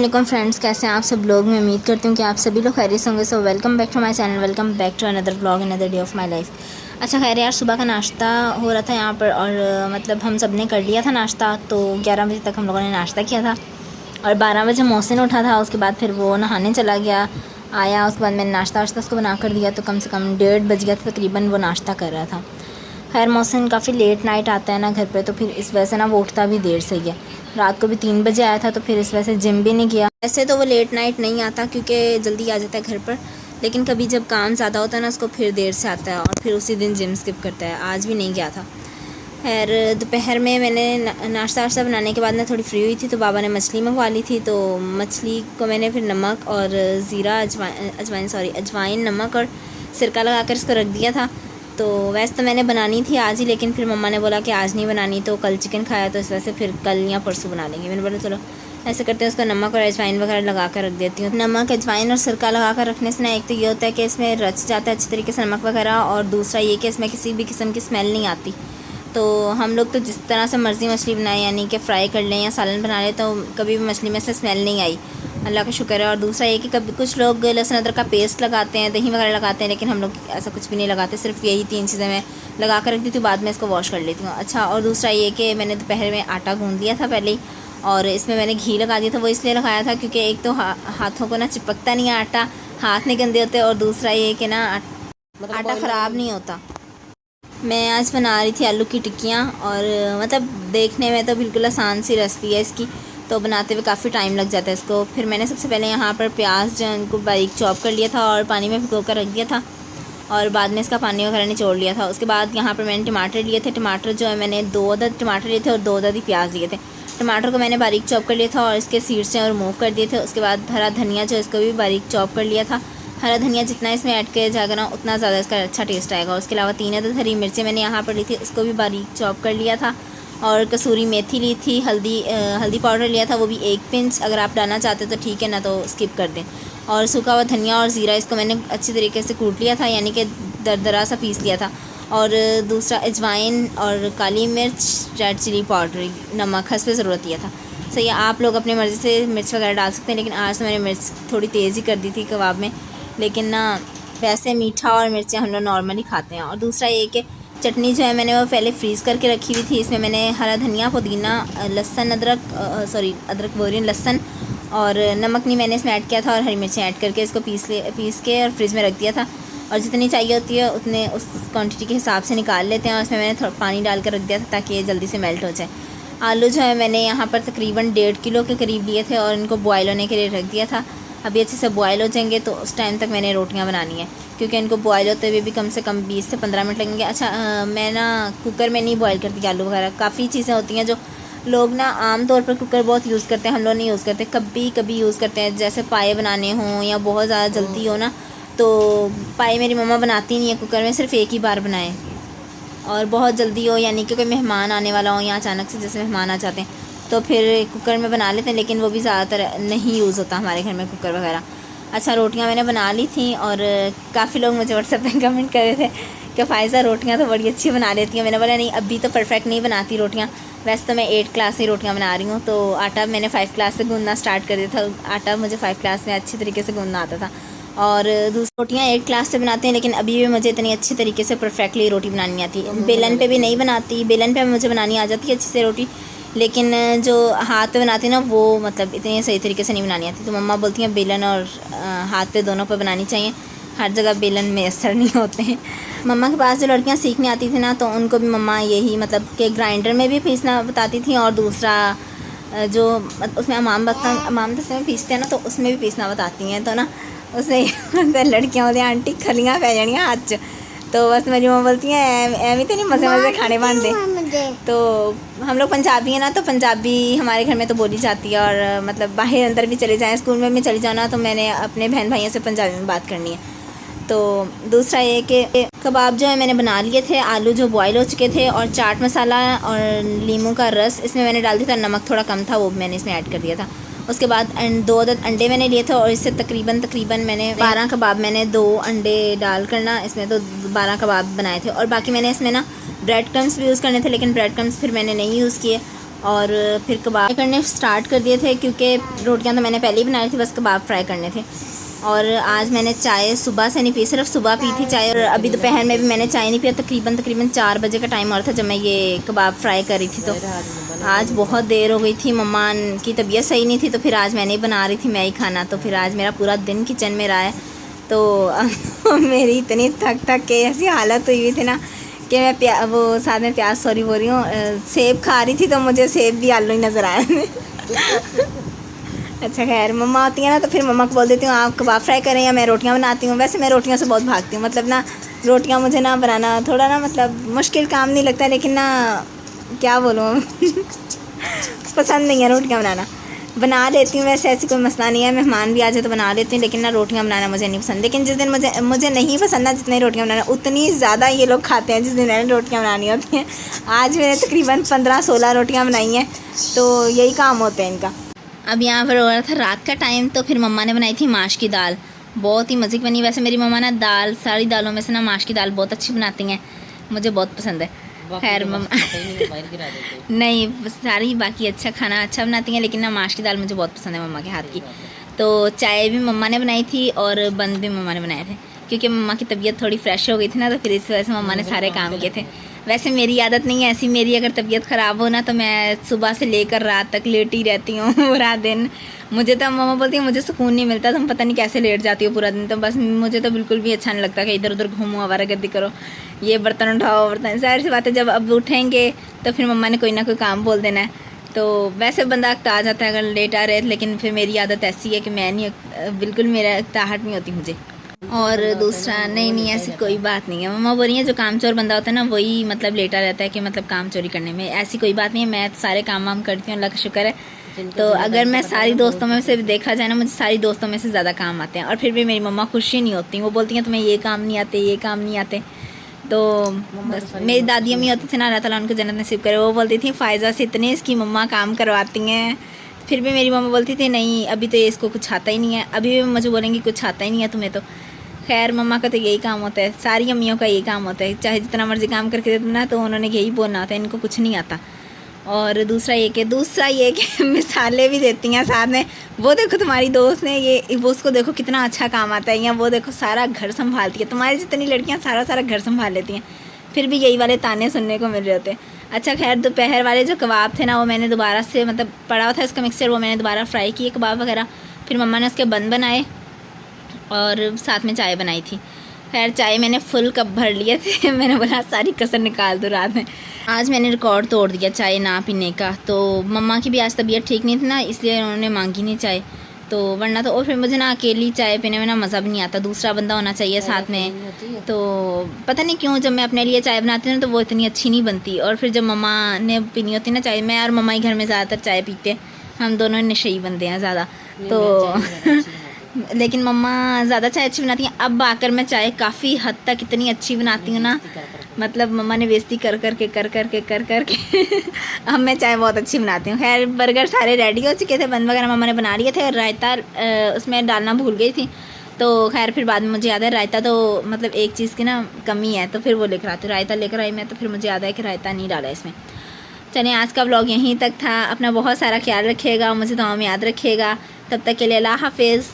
वालेकुम फ्रेंड्स, कैसे हैं आप सब लोग। मैं उम्मीद करती हूँ कि आप सभी लोग खैरियत से होंगे। So welcome back to my channel, welcome back to another vlog, another day of my life. अच्छा खैर यार, सुबह का नाश्ता हो रहा था यहाँ पर और मतलब हम सब ने कर लिया था नाश्ता। तो 11 बजे तक हम लोगों ने नाश्ता किया था और 12 बजे मोहसिन उठा था। उसके बाद फिर वो नहाने चला गया, आया, उसके बाद मैंने नाश्ता उसको बना कर दिया। तो कम से कम 1:30 बज गया था तकरीबन वो नाश्ता कर रहा था। खैर मोहसिन काफ़ी लेट नाइट आता है ना घर पे, तो फिर इस वजह से ना वो उठता भी देर से ही है। रात को भी 3 बजे आया था, तो फिर इस वजह से जिम भी नहीं किया। वैसे तो वो लेट नाइट नहीं आता क्योंकि जल्दी आ जाता है घर पर, लेकिन कभी जब काम ज़्यादा होता है ना उसको फिर देर से आता है और फिर उसी दिन जिम स्किप करता है। आज भी नहीं गया था। खैर दोपहर में मैंने नाश्ता वाश्ता बनाने के बाद ना थोड़ी फ्री हुई थी, तो बाबा ने मछली मंगवा ली थी। तो मछली को मैंने फिर नमक और ज़ीरा अजवाइन नमक और सिरका लगा कर इसको रख दिया था। तो वैसे तो मैंने बनानी थी आज ही, लेकिन फिर मम्मा ने बोला कि आज नहीं बनानी, तो कल चिकन खाया, तो इस वजह से फिर कल या परसों बना लेंगे। मैंने बोला चलो ऐसे करते हैं, उसको नमक और अजवाइन वगैरह लगा कर रख देती हूँ। नमक अजवाइन और सिरका लगा कर रखने से ना एक तो ये होता है कि इसमें रच जाता है अच्छी तरीके से नमक वगैरह, और दूसरा ये कि इसमें किसी भी किस्म की स्मेल नहीं आती। तो हम लोग तो जिस तरह से मर्ज़ी मछली बनाए, यानी कि फ़्राई कर लें या सालन बना लें, तो कभी भी मछली में से स्मेल नहीं आई, अल्लाह का शुक्र है। और दूसरा ये कि कभी कुछ लोग लहसुन अदरक का पेस्ट लगाते हैं, दही वगैरह लगाते हैं, लेकिन हम लोग ऐसा कुछ भी नहीं लगाते। सिर्फ यही 3 चीज़ें मैं लगा कर रख देती हूँ, बाद में इसको वॉश कर लेती हूँ। अच्छा, और दूसरा ये कि मैंने दोपहर में आटा गूँध लिया था पहले ही, और इसमें मैंने घी लगा दिया था। वो इसलिए लगाया था क्योंकि एक तो हाथों को ना चिपकता नहीं है आटा, हाथ नहीं गंदे होते, और दूसरा ये कि ना आटा ख़राब नहीं होता। मैं आज बना रही थी आलू की टिक्कियाँ, और मतलब देखने में तो बिल्कुल आसान सी रेसिपी है इसकी, तो बनाते हुए काफ़ी टाइम लग जाता है इसको। फिर मैंने सबसे पहले यहाँ पर प्याज जो उनको बारीक चॉप कर लिया था और पानी में भिगो कर रख दिया था, और बाद में इसका पानी वगैरह निचोड़ लिया था। उसके बाद यहाँ पर मैंने टमाटर लिए थे। टमाटर जो है मैंने 2 अदद टमाटर लिए थे और 2 अदद ही प्याज लिए थे। टमाटर को मैंने बारीक चॉप कर लिया था और इसके सीड्स से रिमूव कर दिए थे। उसके बाद हरा धनिया जो इसको भी बारीक चॉप कर लिया था। हरा धनिया जितना इसमें ऐड किया जाएगा ना उतना ज़्यादा इसका अच्छा टेस्ट आएगा। उसके अलावा 3 अदद हरी मिर्चें मैंने यहाँ पर ली थी, इसको भी बारीक चॉप कर लिया था। और कसूरी मेथी ली थी, हल्दी पाउडर लिया था, वो भी 1 पिंच। अगर आप डालना चाहते तो ठीक है, ना तो स्किप कर दें। और सूखा हुआ धनिया और ज़ीरा इसको मैंने अच्छी तरीके से कूट लिया था, यानी कि दरदरा सा पीस लिया था। और दूसरा अजवाइन और काली मिर्च, रेड चिली पाउडर, नमक हस्ब ज़रूरत लिया था। सही है, आप लोग अपनी मर्ज़ी से मिर्च वगैरह डाल सकते हैं, लेकिन आज तो मैंने मिर्च थोड़ी तेज़ ही कर दी थी कबाब में। लेकिन ना वैसे मीठा और मिर्चें हम लोग नॉर्मली खाते हैं। और दूसरा ये कि चटनी जो है मैंने वो पहले फ्रीज़ करके रखी हुई थी। इसमें मैंने हरा धनिया, पुदीना, लहसुन अदरक बोरियन लहसुन और नमक नहीं मैंने इसमें ऐड किया था, और हरी मिर्चें ऐड करके इसको पीस के और फ्रिज में रख दिया था। और जितनी चाहिए होती है उतने उस क्वांटिटी के हिसाब से निकाल लेते हैं, और इसमें मैंने थोड़ा पानी डाल कर रख दिया था ताकि ये जल्दी से मेल्ट हो जाए। आलू जो है मैंने यहाँ पर तकरीबन 1.5 किलो के करीब लिए थे और इनको बॉयल होने के लिए रख दिया था। अभी अच्छे से बॉयल हो जाएंगे तो उस टाइम तक मैंने रोटियां बनानी है, क्योंकि इनको बॉयल होते हुए भी कम से कम 20 से 15 मिनट लगेंगे। अच्छा, मैं ना कुकर में नहीं बॉयल करती आलू वगैरह। काफ़ी चीज़ें होती हैं जो लोग ना आम तौर पर कुकर बहुत यूज़ करते हैं, हम लोग नहीं यूज़ करते, कभी कभी यूज़ करते हैं। जैसे पाए बनाने हों या बहुत ज़्यादा जल्दी हो ना, तो पाए मेरी मम्मा बनाती नहीं है कुकर में, सिर्फ एक ही बार बनाए। और बहुत जल्दी हो, यानी कि कोई मेहमान आने वाला हो या अचानक से जैसे मेहमान आ जाते हैं, तो फिर कुकर में बना लेते हैं, लेकिन वो भी ज़्यादातर नहीं यूज़ होता हमारे घर में कुकर वगैरह। अच्छा, रोटियां मैंने बना ली थी, और काफ़ी लोग मुझे व्हाट्सएप पे कमेंट कर रहे थे कि फ़ायज़ा रोटियां तो बड़ी अच्छी बना लेती हैं। मैंने बोला नहीं, अभी तो परफेक्ट नहीं बनाती रोटियां। वैसे तो मैं 8 क्लास से रोटियां बना रही हूँ, तो आटा मैंने 5 क्लास से गूँधना स्टार्ट कर दिया था। आटा मुझे 5 क्लास में अच्छी तरीके से गूँधना आता था, और दूसरी रोटियाँ 8 क्लास से बनाते हैं, लेकिन अभी भी मुझे इतनी अच्छी तरीके से परफेक्टली रोटी बनानी आती है। बेलन पे भी नहीं बनाती, बेलन पे मुझे बनानी आ जाती है अच्छी से रोटी, लेकिन जो हाथ पे बनाती है ना वो मतलब इतनी सही तरीके से नहीं बनानी आती। तो मम्मा बोलती हैं बेलन और हाथ पे दोनों पे बनानी चाहिए, हर जगह बेलन में असर नहीं होते हैं। मम्मा के पास जो लड़कियां सीखने आती थी ना, तो उनको भी मम्मा यही मतलब कि ग्राइंडर में भी पीसना बताती थी, और दूसरा जो उसमें अमाम दस्ते में पीसते हैं ना, तो उसमें भी पीसना बताती हैं। तो ना उसमें लड़कियां होती हैं आंटी खलियाँ पै जानियाँ हाथ च, तो बस मेरी मम्मा बोलती हैं एवं तो नहीं मज़े खाने बनते। तो हम लोग पंजाबी हैं ना, तो पंजाबी हमारे घर में तो बोली जाती है, और मतलब बाहर अंदर भी चले जाएँ, स्कूल में भी चले जाना, तो मैंने अपने बहन भाइयों से पंजाबी में बात करनी है। तो दूसरा ये कि कबाब जो है मैंने बना लिए थे, आलू जो बॉयल हो चुके थे, और चाट मसाला और नींबू का रस इसमें मैंने डाल दिया था, नमक थोड़ा कम था वो मैंने इसमें ऐड कर दिया था। उसके बाद 2 अदद अंडे मैंने लिए थे, और इससे तकरीबन मैंने 12 कबाब मैंने 2 अंडे डाल कर ना इसमें तो 12 कबाब बनाए थे। और बाकी मैंने इसमें ना ब्रेड क्रम्स भी यूज़ करने थे, लेकिन ब्रेड क्रम्स फिर मैंने नहीं यूज़ किए। और फिर कबाब करने स्टार्ट कर दिए थे, क्योंकि रोटियां तो मैंने पहले ही बनाई थी, बस कबाब फ्राई करने थे। और आज मैंने चाय सुबह से नहीं पी, सिर्फ सुबह पी थी चाय, और अभी दोपहर में भी मैंने चाय नहीं पिया। तकरीबन 4 बजे का टाइम और था जब मैं ये कबाब फ्राई करी थी। तो आज बहुत देर हो गई थी, मम्मा की तबीयत सही नहीं थी, तो फिर आज मैंने ही बना रही थी मैं ही खाना। तो फिर आज मेरा पूरा दिन किचन में रहा है। तो मेरी इतनी थक के ऐसी हालत हुई थी ना कि मैं वो साथ में प्याज सॉरी बोल रही हूँ, सेब खा रही थी, तो मुझे सेब भी आलू ही नज़र आया। अच्छा खैर, मम्मा आती है ना तो फिर मम्मा को बोल देती हूँ आप कबाब फ्राई करें या मैं रोटियाँ बनाती हूँ। वैसे मैं रोटियों से बहुत भागती हूँ, मतलब ना रोटियाँ मुझे ना बनाना थोड़ा ना मतलब मुश्किल काम नहीं लगता, लेकिन ना क्या बोलूँ पसंद नहीं है रोटियाँ बनाना। बना लेती हूँ वैसे, ऐसी कोई मसला नहीं है, मेहमान भी आ जाए तो बना लेती हूँ, लेकिन ना रोटियाँ बनाना मुझे नहीं पसंद। लेकिन जिस दिन मुझे नहीं पसंद ना जितनी रोटियाँ बनाना, उतनी ज़्यादा ये लोग खाते हैं जिस दिन मैंने रोटियाँ बनानी होती हैं। आज मैंने तकरीबन 15-16 रोटियाँ बनाई हैं, तो यही काम होते हैं इनका। अब यहाँ पर हो रहा था रात का टाइम, तो फिर मम्मा ने बनाई थी माश की दाल, बहुत ही मज़े की बनी। वैसे मेरी मम्मा ना सारी दालों में से ना माश की दाल बहुत अच्छी बनाती हैं, मुझे बहुत पसंद है। खैर मम्मा नहीं, सारी बाकी अच्छा खाना अच्छा बनाती हैं, लेकिन ना माश की दाल मुझे बहुत पसंद है मम्मा के हाथ की। तो चाय भी मम्मा ने बनाई थी और बंद भी मम्मा ने बनाए थे, क्योंकि मम्मा की तबीयत थोड़ी फ्रेश हो गई थी ना, तो फिर इस वजह से मम्मा ने सारे काम किए थे। वैसे मेरी आदत नहीं है ऐसी, मेरी अगर तबीयत ख़राब हो ना तो मैं सुबह से लेकर रात तक लेटी रहती हूँ पूरा दिन। मुझे तो मम्मा बोलती है मुझे सुकून नहीं मिलता, तुम पता नहीं कैसे लेट जाती हो पूरा दिन। तो बस मुझे तो बिल्कुल भी अच्छा नहीं लगता कि इधर उधर घूमो, आवारागर्दी करो, ये बर्तन उठाओ, बर्तन, जाहिर सी बात है जब अब उठेंगे तो फिर मम्मा ने कोई ना कोई काम बोल देना है। तो वैसे बंदा अक्ता जाता है अगर लेटा रहे, लेकिन फिर मेरी आदत ऐसी है कि मैं नहीं, बिल्कुल मेरा अक्ताहट नहीं होती मुझे। और दूसरा नहीं ऐसी कोई बात नहीं है, मम्मा बोल रही है जो काम चोर बंदा होता है ना वही मतलब लेटा रहता है कि मतलब काम चोरी करने में, ऐसी कोई बात नहीं है। मैं सारे काम वाम करती हूँ, अल्लाह का शुक्र है। तो अगर मैं सारी दोस्तों में से देखा जाए ना, मुझे सारी दोस्तों में से ज़्यादा काम आते हैं, और फिर भी मेरी मम्मा खुश ही नहीं होती, वो बोलती हैं तुम्हें ये काम नहीं आते, ये काम नहीं आते। तो बस मेरी दादी अम्मी होती थी ना, अल्लाह ताला उनको जन्नत नसीब करे, वो बोलती थी फ़ायज़ा से इतने इसकी मम्मा काम करवाती हैं। फिर भी मेरी मम्मा बोलती थी नहीं अभी तो इसको कुछ आता ही नहीं है, अभी भी मुझे बोलेंगी कुछ आता ही नहीं है तुम्हें। तो खैर मम्मा का तो यही काम होता है, सारी अम्मियों का यही काम होता है, चाहे जितना मर्जी काम करके दे ना तो उन्होंने यही बोलना होता है, इनको कुछ नहीं आता। और दूसरा ये कि मिसालें भी देती हैं साथ में, वो देखो तुम्हारी दोस्त ने ये, वो उसको देखो कितना अच्छा काम आता है, या वो देखो सारा घर संभालती है, तुम्हारी जितनी लड़कियां सारा घर संभाल लेती हैं, फिर भी यही वाले ताने सुनने को मिल रहे होते हैं। अच्छा खैर, दोपहर वाले जो कबाब थे ना वो मैंने दोबारा से मतलब पड़ा था इसका मिक्सचर, वो मैंने दोबारा फ्राई किए कबाब वगैरह, फिर मम्मा ने उसके बन बनाए और साथ में चाय बनाई थी। खैर चाय मैंने फुल कप भर लिए थे मैंने बोला सारी कसर निकाल दो रात में। आज मैंने रिकॉर्ड तोड़ दिया चाय ना पीने का, तो मम्मा की भी आज तबीयत ठीक नहीं थी ना, इसलिए उन्होंने मांगी नहीं चाय, तो वरना तो। और फिर मुझे ना अकेली चाय पीने में ना मज़ा भी नहीं आता, दूसरा बंदा होना चाहिए साथ में। तो पता नहीं क्यों जब मैं अपने लिए चाय बनाती हूँ तो वो इतनी अच्छी नहीं बनती, और फिर जब मम्मा ने पीनी होती ना चाय, मैं और मम्मा ही घर में ज़्यादातर चाय पीते हैं, हम दोनों नशेई बंदे हैं ज़्यादा। तो लेकिन मम्मा ज़्यादा चाय अच्छी बनाती हैं। अब आकर मैं चाय काफ़ी हद तक इतनी अच्छी बनाती हूँ ना, मतलब मम्मा ने बेइज्जती कर करके अब मैं चाय बहुत अच्छी बनाती हूँ। खैर बर्गर सारे रेडी हो चुके थे, बन वगैरह मम्मा ने बना लिए थे, और रायता उसमें डालना भूल गई थी, तो खैर फिर बाद में मुझे याद है रायता तो मतलब एक चीज़ की ना कमी है, तो फिर वो लेकर आती, रायता लेकर आई मैं, तो फिर मुझे याद है कि रायता नहीं डाला इसमें। चलिए आज का व्लॉग यहीं तक था, अपना बहुत सारा ख्याल रखिएगा, मुझे दुआ में याद रखिएगा, तब तक के लिए अल्लाह हाफिज़।